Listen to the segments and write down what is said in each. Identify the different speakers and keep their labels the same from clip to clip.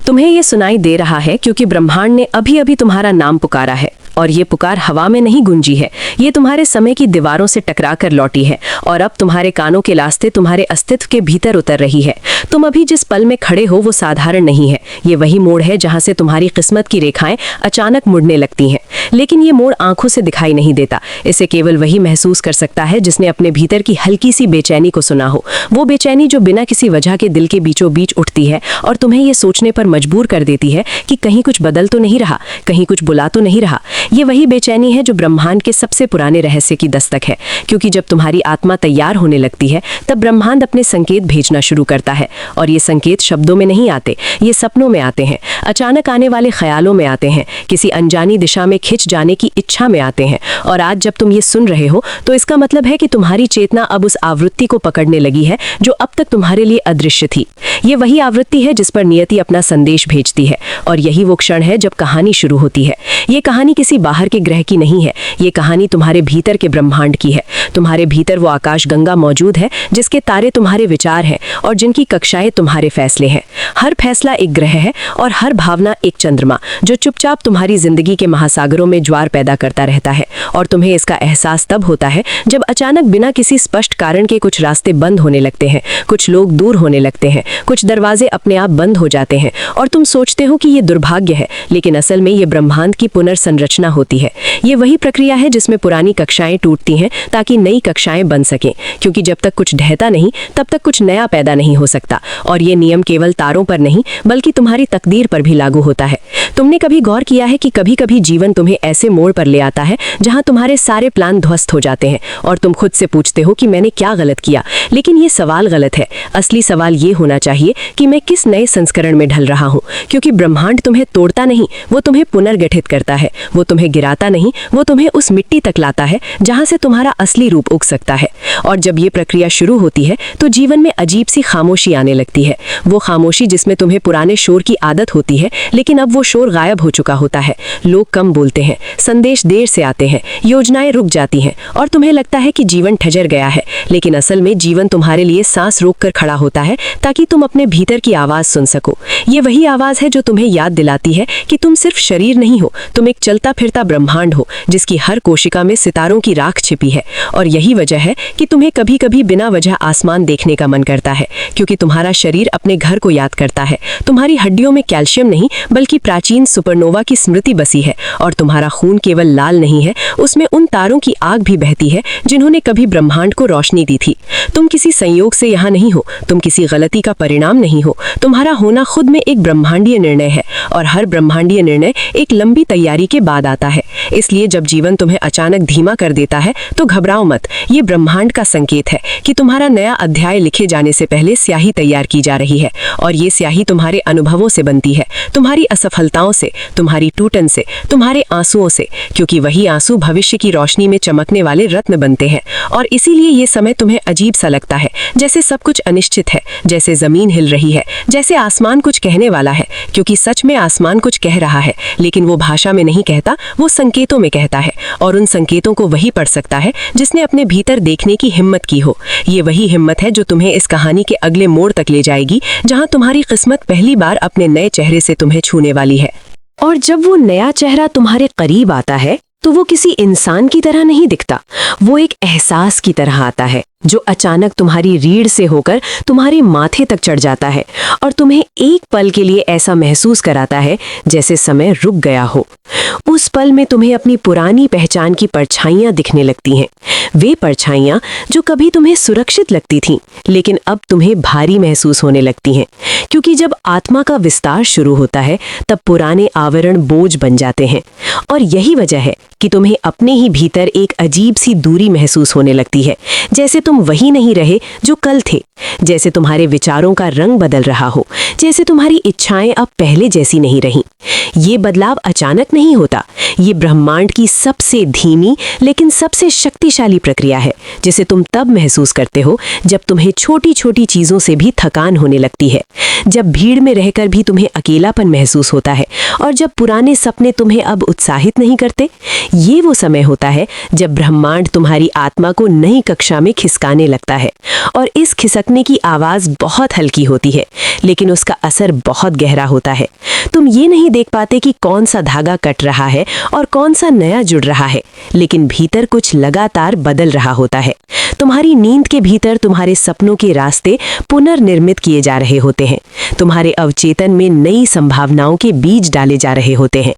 Speaker 1: तुम्हें ये सुनाई दे रहा है क्योंकि ब्रह्मांड ने अभी अभी तुम्हारा नाम पुकारा है, और ये पुकार हवा में नहीं गूंजी है, ये तुम्हारे समय की दीवारों से टकरा कर लौटी है और अब तुम्हारे कानों के रास्ते तुम्हारे अस्तित्व के भीतर उतर रही है। तुम अभी जिस पल में खड़े हो वो साधारण नहीं है, ये वही मोड़ है जहां से तुम्हारी किस्मत की रेखाएं अचानक मुड़ने लगती हैं। लेकिन ये मोड़ आंखों से दिखाई नहीं देता, इसे केवल वही महसूस कर सकता है जिसने अपने भीतर की हल्की सी बेचैनी को सुना हो, वो बेचैनी जो बिना किसी वजह के दिल के बीचों बीच उठती है और तुम्हें ये सोचने पर मजबूर कर देती है कि कहीं कुछ बदल तो नहीं रहा, कहीं कुछ बुला तो नहीं रहा। ये वही बेचैनी है जो ब्रह्मांड के सबसे पुराने रहस्य की दस्तक है, क्योंकि जब तुम्हारी आत्मा तैयार होने लगती है तब ब्रह्मांड अपने संकेत भेजना शुरू करता है, और ये संकेत शब्दों में नहीं आते, ये सपनों में आते हैं, अचानक आने वाले ख्यालों में आते हैं, किसी अनजानी दिशा में खिंच जाने की इच्छा में आते हैं। और आज जब तुम ये सुन रहे हो तो इसका मतलब है कि तुम्हारी चेतना अब उस आवृत्ति को पकड़ने लगी है जो अब तक तुम्हारे लिए अदृश्य थी। ये वही आवृत्ति है जिस पर नियति अपना संदेश भेजती है, और यही वो क्षण है जब कहानी शुरू होती है। ये कहानी किसी बाहर के ग्रह की नहीं है, ये कहानी तुम्हारे भीतर के ब्रह्मांड की है। तुम्हारे भीतर वो आकाश गंगा मौजूद है जिसके तारे तुम्हारे विचार हैं और जिनकी कक्षाएं तुम्हारे फैसले हैं। हर फैसला एक ग्रह है और हर भावना एक चंद्रमा जो चुपचाप तुम्हारी जिंदगी के महासागरों में ज्वार पैदा करता रहता है। और तुम्हें इसका एहसास तब होता है जब अचानक बिना किसी स्पष्ट कारण के कुछ रास्ते बंद होने लगते हैं, कुछ लोग दूर होने लगते हैं, कुछ दरवाजे अपने आप बंद हो जाते हैं और तुम सोचते हो कि ये दुर्भाग्य है, लेकिन असल में ये ब्रह्मांड की पुनर्संरचना होती है। ये वही प्रक्रिया है जिसमें पुरानी कक्षाएं टूटती हैं ताकि नई कक्षाएं बन सकें, क्योंकि जब तक कुछ ढहता नहीं तब तक कुछ नया पैदा नहीं हो सकता। और ये नियम केवल तारों पर नहीं बल्कि तुम्हारी तकदीर पर भी लागू होता है। तुमने कभी गौर किया है कि कभी कभी जीवन तुम्हें ऐसे मोड़ पर ले आता है जहां तुम्हारे सारे प्लान ध्वस्त हो जाते हैं और तुम खुद से पूछते हो कि मैंने क्या गलत किया। लेकिन ये सवाल गलत है। असली सवाल ये होना चाहिए कि मैं किस नए संस्करण में ढल रहा हूँ, क्योंकि ब्रह्मांड तुम्हें तोड़ता नहीं, वो तुम्हें पुनर्गठित करता है। वो तुम्हें गिराता नहीं, वो तुम्हें उस मिट्टी तक लाता है जहां से तुम्हारा असली रूप उग सकता है। और जब ये प्रक्रिया शुरू होती है तो जीवन में अजीब सी खामोशी आने लगती है, वो खामोशी जिसमें तुम्हें पुराने शोर की आदत होती है, लेकिन अब वो शोर गायब हो चुका होता है। लोग कम बोलते हैं, संदेश देर से आते हैं, योजनाएं रुक जाती हैं और तुम्हें लगता है कि जीवन ठहर गया है। लेकिन असल में जीवन तुम्हारे लिए सांस रोक कर खड़ा होता है ताकि तुम अपने भीतर की आवाज सुन सको। ये वही आवाज है जो तुम्हें याद दिलाती है कि तुम सिर्फ शरीर नहीं हो, तुम एक चलता फिरता ब्रह्मांड हो जिसकी हर कोशिका में सितारों की राख छिपी है। और यही वजह है कि तुम्हें कभी कभी बिना वजह आसमान देखने का मन करता है, क्योंकि तुम्हारा शरीर अपने घर को याद करता है। तुम्हारी हड्डियों में कैल्शियम नहीं बल्कि प्राचीन सुपरनोवा की स्मृति बसी है, और तुम्हारा खून केवल लाल नहीं है, उसमें उन तारों की आग भी बहती है जिन्होंने कभी ब्रह्मांड को रोशनी दी थी। तुम किसी संयोग से यहाँ नहीं हो, तुम किसी गलती का परिणाम नहीं हो। तुम्हारा होना खुद में एक ब्रह्मांडीय निर्णय है, और हर ब्रह्मांडीय निर्णय एक लंबी तैयारी के बाद आता है। इसलिए जब जीवन तुम्हें अचानक धीमा कर देता है तो घबराओ मत, ये ब्रह्मांड का संकेत है कि तुम्हारा नया अध्याय लिखे जाने से पहले स्याही तैयार की जा रही है। और ये स्याही तुम्हारे अनुभवों से बनती है, तुम्हारी असफलताओं से, तुम्हारी टूटन से, तुम्हारे आंसुओं से, क्योंकि वही आंसू भविष्य की रोशनी में चमकने वाले रत्न बनते हैं। और इसीलिए ये समय तुम्हें अजीब सा लगता है, जैसे सब कुछ अनिश्चित है, जैसे जमीन हिल रही है, जैसे आसमान कुछ कहने वाला है, क्योंकि सच में आसमान कुछ कह रहा है, लेकिन वो भाषा में नहीं कहता, वो संकेतों में कहता है। और उन संकेतों को वही पढ़ सकता है जिसने अपने भीतर देखने की हिम्मत की हो। ये वही हिम्मत है जो तुम्हें इस कहानी के अगले मोड़ तक ले जाएगी, जहां तुम्हारी किस्मत पहली बार अपने नए चेहरे से तुम्हें छूने वाली है। और जब वो नया चेहरा तुम्हारे करीब आता है तो वो किसी इंसान की तरह नहीं दिखता, वो एक एहसास की तरह आता है जो अचानक तुम्हारी रीढ़ से होकर तुम्हारे माथे तक चढ़ जाता है और तुम्हें एक पल के लिए ऐसा महसूस कराता है जैसे समय रुक गया हो। उस पल में तुम्हें अपनी पुरानी पहचान की परछाइयां दिखने लगती हैं, वे परछाइयां जो कभी तुम्हें सुरक्षित लगती थीं लेकिन अब तुम्हें भारी महसूस होने लगती हैं, क्योंकि जब आत्मा का विस्तार शुरू होता है तब पुराने आवरण बोझ बन जाते हैं। और यही वजह है कि तुम्हें अपने ही भीतर एक अजीब सी दूरी महसूस होने लगती है, जैसे तुम वही नहीं रहे जो कल थे, जैसे तुम्हारे विचारों का रंग बदल रहा हो, जैसे तुम्हारी इच्छाएं अब पहले जैसी नहीं रहीं। ये बदलाव अचानक नहीं होता, ये ब्रह्मांड की सबसे धीमी लेकिन सबसे शक्तिशाली प्रक्रिया है, जिसे तुम तब महसूस करते हो जब तुम्हें छोटी छोटी चीज़ों से भी थकान होने लगती है, जब भीड़ में रहकर भी तुम्हें अकेलापन महसूस होता है, और जब पुराने सपने तुम्हें अब उत्साहित नहीं करते। ये वो समय होता है जब ब्रह्मांड तुम्हारी आत्मा को नई कक्षा में खिसकाने लगता है, और इस खिसकने की आवाज़ बहुत हल्की होती है, लेकिन उसका असर बहुत गहरा होता है। तुम ये नहीं देख पाते कि कौन सा धागा कट रहा है और कौन सा नया जुड़ रहा है, लेकिन भीतर कुछ लगातार बदल रहा होता है। तुम्हारी नींद के भीतर तुम्हारे सपनों के रास्ते पुनर्निर्मित किए जा रहे होते हैं, तुम्हारे अवचेतन में नई संभावनाओं के बीज डाले जा रहे होते हैं।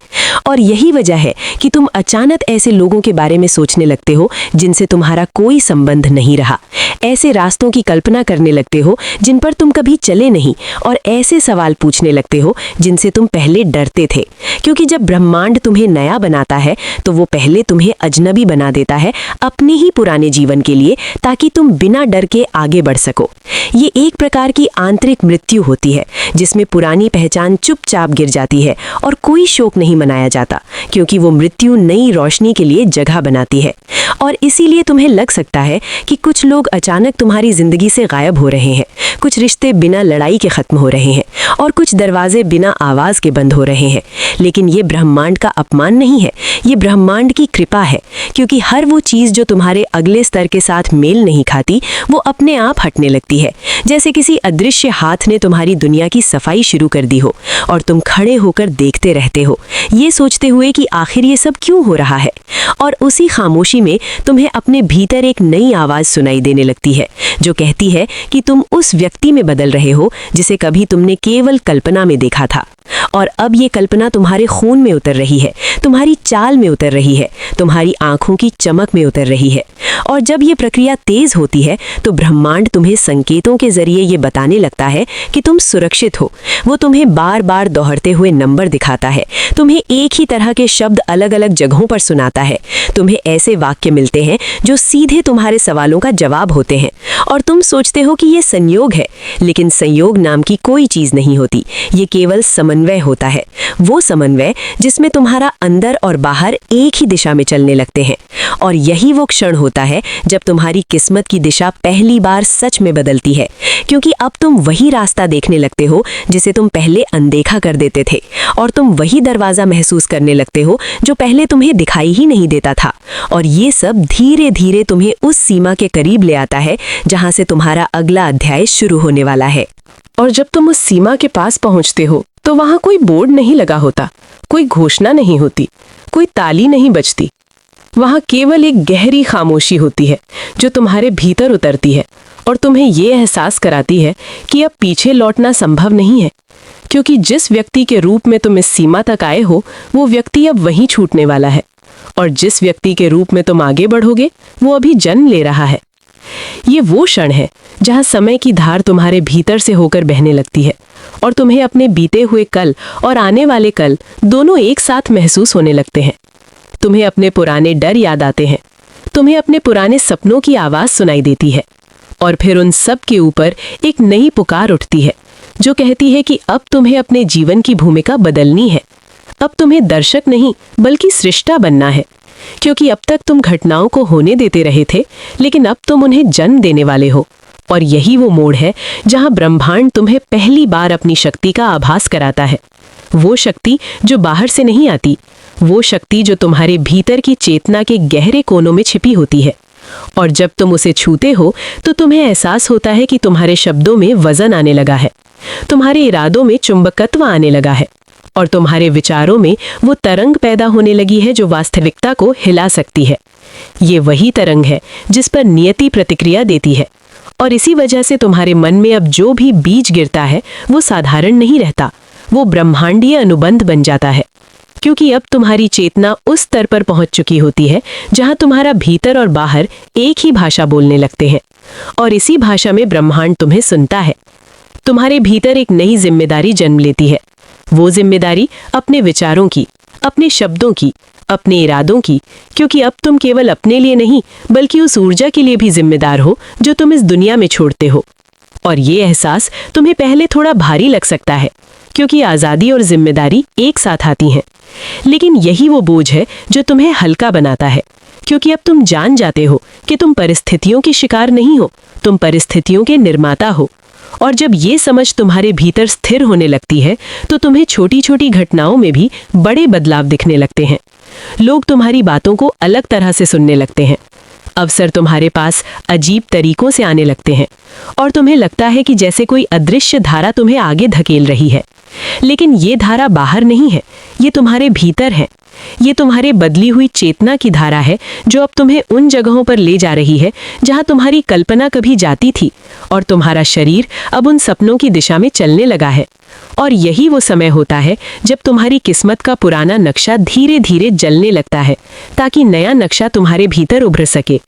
Speaker 1: और यही वजह है कि तुम अचानक ऐसे लोगों के बारे में सोचने लगते हो जिनसे तुम्हारा कोई संबंध नहीं रहा, ऐसे रास्तों की कल्पना करने लगते हो जिन पर तुम कभी चले नहीं, और ऐसे सवाल पूछने लगते हो जिनसे तुम पहले डरते थे। क्योंकि जब ब्रह्मांड तुम्हें नया बनाता है तो वो पहले तुम्हें अजनबी बना देता है अपने ही पुराने जीवन के लिए, ताकि तुम बिना डर के आगे बढ़ सको। ये एक प्रकार की आंतरिक मृत्यु होती है, जिसमें पुरानी पहचान चुपचाप गिर जाती है और कोई शोक नहीं मनाया जाता, क्योंकि वो मृत्यु नई रोशनी के लिए जगह बनाती है। और इसीलिए तुम्हें लग सकता है कि कुछ लोग अचानक तुम्हारी जिंदगी से गायब हो रहे हैं, कुछ रिश्ते बिना लड़ाई के खत्म हो रहे हैं, और कुछ दरवाजे बिना आवाज के बंद हो रहे हैं। लेकिन ये ब्रह्मांड का अपमान नहीं है, ये ब्रह्मांड की कृपा है, क्योंकि हर वो चीज जो तुम्हारे अगले स्तर के साथ मेल नहीं खाती, वो अपने आप हटने लगती है। जैसे किसी अदृश्य हाथ ने तुम्हारी दुनिया की सफाई शुरू कर दी हो, और तुम खड़े होकर देखते रहते हो, ये सोचते हुए कि आखिर ये सब क्यों हो रहा है। और उसी खामोशी में तुम्हें अपने भीतर एक नई आवाज सुनाई देने लगती है, जो कहती है कि तुम उस व्यक्ति में बदल रहे हो जिसे कभी तुमने केवल कल्पना में देखा था। और अब ये कल्पना तुम्हारे खून में उतर रही है, तुम्हारी चाल में उतर रही है, तुम्हारी आंखों की चमक में उतर रही है। और जब ये प्रक्रिया तेज होती है तो ब्रह्मांड तुम्हें संकेतों के जरिए ये बताने लगता है कि तुम सुरक्षित हो। वो तुम्हें बार बार दोहरते हुए नंबर दिखाता है, तुम्हें एक ही तरह के शब्द अलग अलग जगहों पर सुनाता है, तुम्हें ऐसे वाक्य मिलते हैं जो सीधे तुम्हारे सवालों का जवाब होते हैं। और तुम सोचते हो कि ये संयोग है, लेकिन संयोग नाम की कोई चीज नहीं होती, ये केवल समन्वय होता है। वो समन्वय जिसमें तुम्हारा अंदर और बाहर एक ही दिशा में चलने लगते हैं। और यही वो क्षण होता है जब तुम्हारी किस्मत की दिशा पहली बार सच में बदलती है, क्योंकि अब तुम वही रास्ता देखने लगते हो जिसे तुम पहले अनदेखा कर देते थे, और तुम वही दरवाजा महसूस करने लगते हो जो पहले तुम्हें दिखाई ही नहीं देता था। और ये सब धीरे धीरे तुम्हें उस सीमा के करीब ले आता है जहां से तुम्हारा अगला अध्याय शुरू होने वाला है। और जब तुम उस सीमा के पास पहुंचते हो तो वहां कोई बोर्ड नहीं लगा होता, कोई घोषणा नहीं होती, कोई ताली नहीं बजती। वहां केवल एक गहरी खामोशी होती है जो तुम्हारे भीतर उतरती है और तुम्हें ये एहसास कराती है कि अब पीछे लौटना संभव नहीं है, क्योंकि जिस व्यक्ति के रूप में तुम इस सीमा तक आए हो वो व्यक्ति अब वहीं छूटने वाला है, और जिस व्यक्ति के रूप में तुम आगे बढ़ोगे वो अभी जन्म ले रहा है। ये वो क्षण है जहां समय की धार तुम्हारे भीतर से होकर बहने लगती है, और तुम्हें अपने बीते हुए कल और आने वाले कल दोनों एक साथ महसूस होने लगते हैं। तुम्हें अपने पुराने डर याद आते हैं, तुम्हें अपने पुराने सपनों की आवाज सुनाई देती है, और फिर उन सब के ऊपर एक नई पुकार उठती है जो कहती है कि अब तुम्हें अपने जीवन की भूमिका बदलनी है। अब तुम्हें दर्शक नहीं बल्कि सृष्टा बनना है, क्योंकि अब तक तुम घटनाओं को होने देते रहे थे, लेकिन अब तुम उन्हें जन्म देने वाले हो। और यही वो मोड़ है जहां ब्रह्मांड तुम्हें पहली बार अपनी शक्ति का आभास कराता है। वो शक्ति जो बाहर से नहीं आती, वो शक्ति जो तुम्हारे भीतर की चेतना के गहरे कोनों में छिपी होती है। और जब तुम उसे छूते हो तो तुम्हें एहसास होता है कि तुम्हारे शब्दों में वजन आने लगा है, तुम्हारे इरादों में चुंबकत्व आने लगा है, और तुम्हारे विचारों में वो तरंग पैदा होने लगी है जो वास्तविकता को हिला सकती है। ये वही तरंग है जिस पर नियति प्रतिक्रिया देती है, और इसी वजह से तुम्हारे मन में अब जो भी बीज गिरता है वो साधारण नहीं रहता, वो ब्रह्मांडीय अनुबंध बन जाता है। क्योंकि अब तुम्हारी चेतना उस स्तर पर पहुंच चुकी होती है जहां तुम्हारा भीतर और बाहर एक ही भाषा बोलने लगते हैं, और इसी भाषा में ब्रह्मांड तुम्हें सुनता है। तुम्हारे भीतर एक नई जिम्मेदारी जन्म लेती है, वो जिम्मेदारी अपने विचारों की, अपने शब्दों की, अपने इरादों की, क्योंकि अब तुम केवल अपने लिए नहीं बल्कि उस ऊर्जा के लिए भी जिम्मेदार हो जो तुम इस दुनिया में छोड़ते हो। और ये एहसास तुम्हें पहले थोड़ा भारी लग सकता है,
Speaker 2: क्योंकि आज़ादी और जिम्मेदारी एक साथ आती हैं। लेकिन यही वो बोझ है जो तुम्हें हल्का बनाता है, क्योंकि अब तुम जान जाते हो कि तुम परिस्थितियों के शिकार नहीं हो, तुम परिस्थितियों के निर्माता हो। और जब ये समझ तुम्हारे भीतर स्थिर होने लगती है तो तुम्हें छोटी छोटी घटनाओं में भी बड़े बदलाव दिखने लगते हैं। लोग तुम्हारी बातों को अलग तरह से सुनने लगते हैं, अवसर तुम्हारे पास अजीब तरीकों से आने लगते हैं और तुम्हें लगता है कि जैसे कोई अदृश्य धारा तुम्हें आगे धकेल रही है। लेकिन ये धारा बाहर नहीं है, ये तुम्हारे भीतर है। ये तुम्हारे बदली हुई चेतना की धारा है जो अब तुम्हें उन जगहों पर ले जा रही है जहां तुम्हारी कल्पना कभी जाती थी, और तुम्हारा शरीर अब उन सपनों की दिशा में चलने लगा है। और यही वो समय होता है जब तुम्हारी किस्मत का पुराना नक्शा धीरे धीरे जलने लगता है, ताकि नया नक्शा तुम्हारे भीतर उभर सके।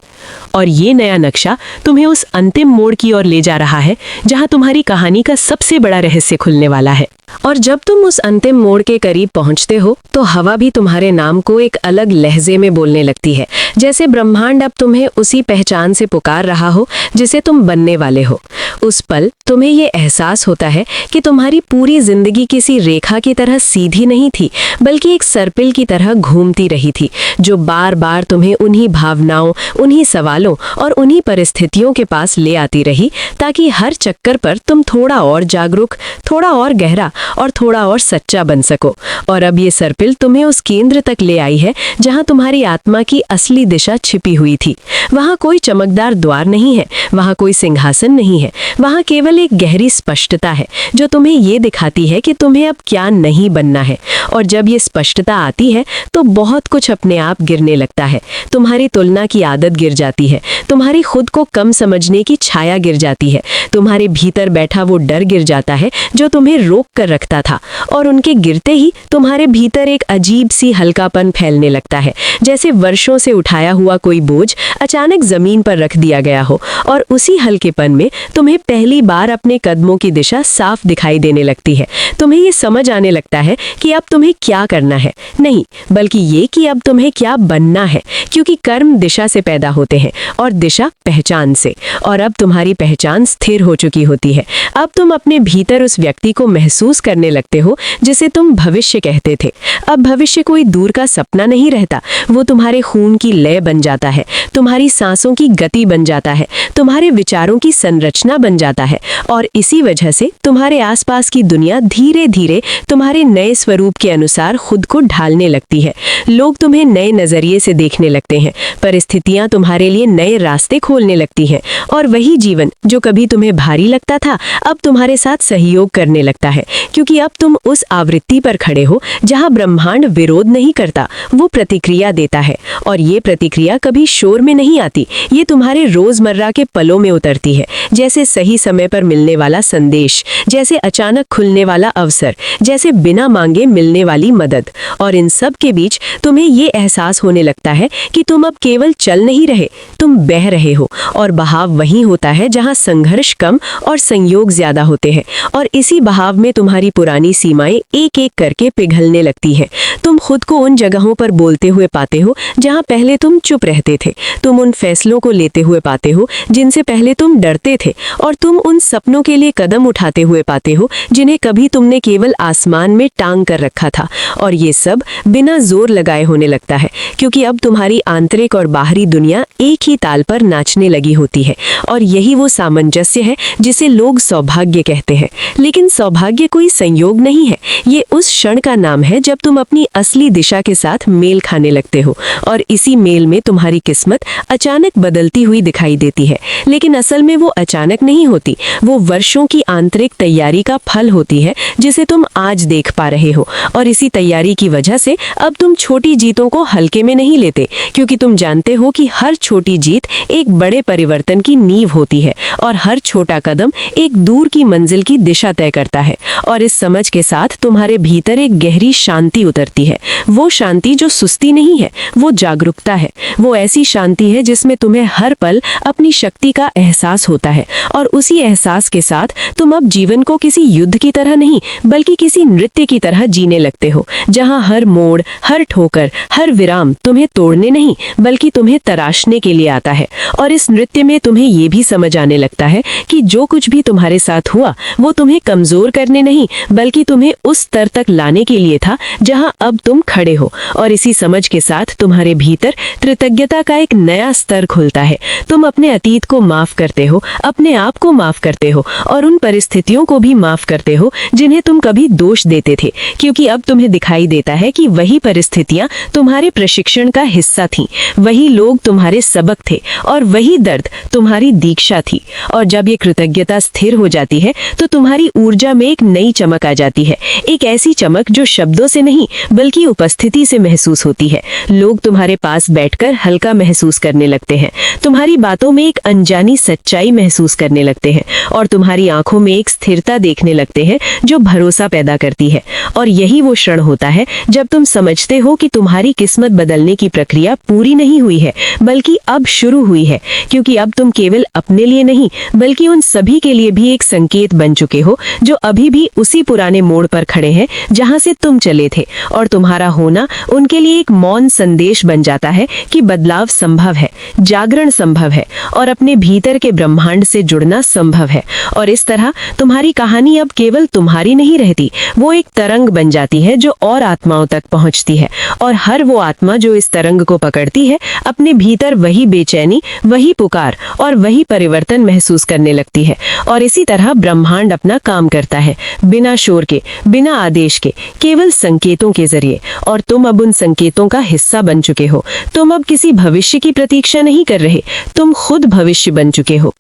Speaker 2: और ये नया नक्शा तुम्हें उस अंतिम मोड़ की ओर ले जा रहा है जहां तुम्हारी कहानी का सबसे बड़ा रहस्य खुलने वाला है।
Speaker 1: और जब तुम उस अंतिम मोड़ के करीब पहुंचते हो तो हवा भी तुम्हारे नाम को एक अलग लहजे में बोलने लगती है, जैसे ब्रह्मांड अब तुम्हें उसी पहचान से पुकार रहा हो जिसे तुम बनने वाले हो। उस पल तुम्हें ये एहसास होता है कि तुम्हारी पूरी जिंदगी किसी रेखा की तरह सीधी नहीं थी, बल्कि एक सर्पिल की तरह घूमती रही थी, जो बार बार तुम्हें उन्हीं भावनाओं, उन्हीं सवालों और उन्हीं परिस्थितियों के पास ले आती रही, ताकि हर चक्कर पर तुम थोड़ा और जागरूक, थोड़ा और गहरा और थोड़ा और सच्चा बन सको। और अब ये सर्पिल तुम्हें उस केंद्र तक ले आई है जहां तुम्हारी आत्मा की असली दिशा छिपी हुई थी। वहां कोई चमकदार द्वार नहीं है, वहां कोई सिंहासन नहीं है, वहां केवल एक गहरी स्पष्टता है जो तुम्हें ये दिखाती है कि तुम्हें अब क्या नहीं बनना है। और जब ये स्पष्टता आती है तो बहुत कुछ अपने आप गिरने लगता है। तुम्हारी तुलना की आदत गिर जाती है, तुम्हारी खुद को कम समझने की छाया गिर जाती है, तुम्हारे भीतर बैठा वो डर गिर जाता है जो तुम्हें रोक कर रखता था। और उनके गिरते ही तुम्हारे भीतर एक अजीब सी हल्कापन फैलने लगता है, जैसे वर्षों से उठाया हुआ कोई बोझ अचानक जमीन पर रख दिया गया हो। और उसी हल्केपन में तुम्हें पहली बार अपने कदमों की दिशा साफ दिखाई देने लगती है। तुम्हें ये समझ आने लगता है कि अब तुम्हें क्या करना है, नहीं बल्कि ये कि अब तुम्हें क्या बनना है, क्योंकि कर्म दिशा से पैदा होते हैं और दिशा पहचान से। और अब तुम्हारी पहचान स्थिर हो चुकी होती है। अब तुम अपने भीतर उस व्यक्ति को महसूस करने लगते हो जिसे तुम भविष्य कहते थे। अब भविष्य कोई दूर का सपना नहीं रहता, वो तुम्हारे खून की लय बन जाता है, तुम्हारी सांसों की गति बन जाता है, तुम्हारे विचारों की संरचना बन जाता है। और इसी वजह से तुम्हारे आसपास की दुनिया धीरे धीरे तुम्हारे नए स्वरूप के अनुसार खुद को ढालने लगती है। लोग तुम्हें नए नजरिए से देखने लगते हैं, परिस्थितियां तुम्हारे लिए नए रास्ते खोलने लगती हैं, और वही जीवन जो कभी तुम्हें भारी लगता था अब तुम्हारे साथ सहयोग करने लगता है, क्योंकि अब तुम उस आवृत्ति पर खड़े हो जहां ब्रह्मांड विरोध नहीं करता, वो प्रतिक्रिया देता है। और ये प्रतिक्रिया कभी शोर में नहीं आती, ये तुम्हारे रोजमर्रा के पलों में उतरती है, जैसे सही समय पर मिलने वाला संदेश, जैसे अचानक खुलने वाला अवसर, जैसे बिना मांगे मिलने वाली मदद। और इन सब के बीच तुम्हें ये एहसास होने लगता है कि तुम अब केवल चल नहीं रहे, तुम बह रहे हो। और बहाव वहीं होता है जहां संघर्ष कम और संयोग ज्यादा होते हैं। और इसी बहाव में तुम्हारी पुरानी सीमाएं एक एक करके पिघलने लगती हैं। तुम खुद को उन जगहों पर बोलते हुए पाते हो जहां पहले तुम चुप रहते थे, तुम उन फैसलों को लेते हुए पाते हो जिनसे पहले तुम डरते थे, और तुम उन सपनों के लिए कदम उठाते हुए पाते हो जिन्हें कभी तुमने केवल आसमान में टांग कर रखा था। और ये सब बिना जोर लगाए होने लगता है, क्योंकि अब तुम्हारी आंतरिक और बाहरी दुनिया एक ही ताल पर नाचने लगी होती है। और यही वो सामंजस्य है जिसे लोग सौभाग्य कहते हैं। लेकिन सौभाग्य कोई संयोग नहीं है, ये उस क्षण का नाम है जब तुम अपनी असली दिशा के साथ मेल खाने लगते हो। और इसी मेल में तुम्हारी किस्मत अचानक बदलती हुई दिखाई देती है। लेकिन असल में वो अचानक नहीं होती, वो वर्षों की आंतरिक तैयारी का फल होती है जिसे तुम आज देख पा रहे हो। और इसी तैयारी की वजह से अब तुम छोटी जीतों को हल्के में नहीं लेते, क्योंकि तुम जानते हो कि हर छोटी जीत एक बड़े परिवर्तन की नींव होती है, और हर छोटा कदम एक दूर की मंजिल की दिशा तय करता है। और इस समझ के साथ तुम्हारे भीतर एक गहरी शांति उतरती है, वो शांति जो सुस्ती नहीं है, वो जागरूकता है, वो ऐसी शांति शांति है जिसमें तुम्हें हर पल अपनी शक्ति का एहसास होता है, और उसी एहसास के साथ तुम अब जीवन को किसी युद्ध की तरह नहीं बल्कि किसी नृत्य की तरह जीने लगते हो, जहां हर मोड़, हर ठोकर, हर विराम तुम्हें तोड़ने नहीं बल्कि तुम्हें तराशने के लिए आता है। और इस नृत्य में तुम्हें ये भी समझ आने लगता है कि जो कुछ भी तुम्हारे साथ हुआ वो तुम्हें कमजोर करने नहीं बल्कि तुम्हें उस स्तर तक लाने के लिए था जहां अब तुम खड़े हो। और इसी समझ के साथ तुम्हारे भीतर कृतज्ञता का एक नया स्तर खुलता है। तुम अपने अतीत को माफ करते हो, अपने आप को माफ करते हो और उन परिस्थितियों को भी माफ करते हो जिन्हें तुम कभी दोष देते थे, क्योंकि अब तुम्हें दिखाई देता है कि वही परिस्थितियां तुम्हारे प्रशिक्षण का हिस्सा थीं, वही लोग तुम्हारे सबक थे और वही दर्द तुम्हारी दीक्षा थी। और जब ये कृतज्ञता स्थिर हो जाती है तो तुम्हारी ऊर्जा में एक नई चमक आ जाती है, एक ऐसी चमक जो शब्दों से नहीं बल्कि उपस्थिति से महसूस होती है। लोग तुम्हारे पास बैठकर हल्का महसूस करने लगते हैं, तुम्हारी बातों में एक अनजानी सच्चाई महसूस करने लगते हैं और तुम्हारी आंखों में एक स्थिरता देखने लगते हैं जो भरोसा पैदा करती है। और यही वो क्षण होता है जब तुम समझते हो कि तुम्हारी किस्मत बदलने की प्रक्रिया पूरी नहीं हुई है बल्कि अब शुरू हुई है, क्योंकि अब तुम केवल अपने लिए नहीं बल्कि उन सभी के लिए भी एक संकेत बन चुके हो जो अभी भी उसी पुराने मोड़ पर खड़े हैं जहां से तुम चले थे। और तुम्हारा होना उनके लिए एक मौन संदेश बन जाता है कि बदलाव संभव है, जागरण संभव है और अपने भीतर के ब्रह्मांड से जुड़ना संभव है। और इस तरह तुम्हारी कहानी अब केवल तुम्हारी नहीं रहती, वो एक तरंग बन जाती है जो और आत्माओं तक पहुंचती है। और हर वो आत्मा जो इस तरंग को पकड़ती है अपने भीतर वही बेचैनी, वही पुकार और वही परिवर्तन महसूस करने लगती है। और इसी तरह ब्रह्मांड अपना काम करता है, बिना शोर के, बिना आदेश के, केवल संकेतों के जरिए। और तुम अब उन संकेतों का हिस्सा बन चुके हो। तुम अब किसी भविष्य की प्रतीक्षा नहीं कर रहे, तुम खुद भविष्य बन चुके हो।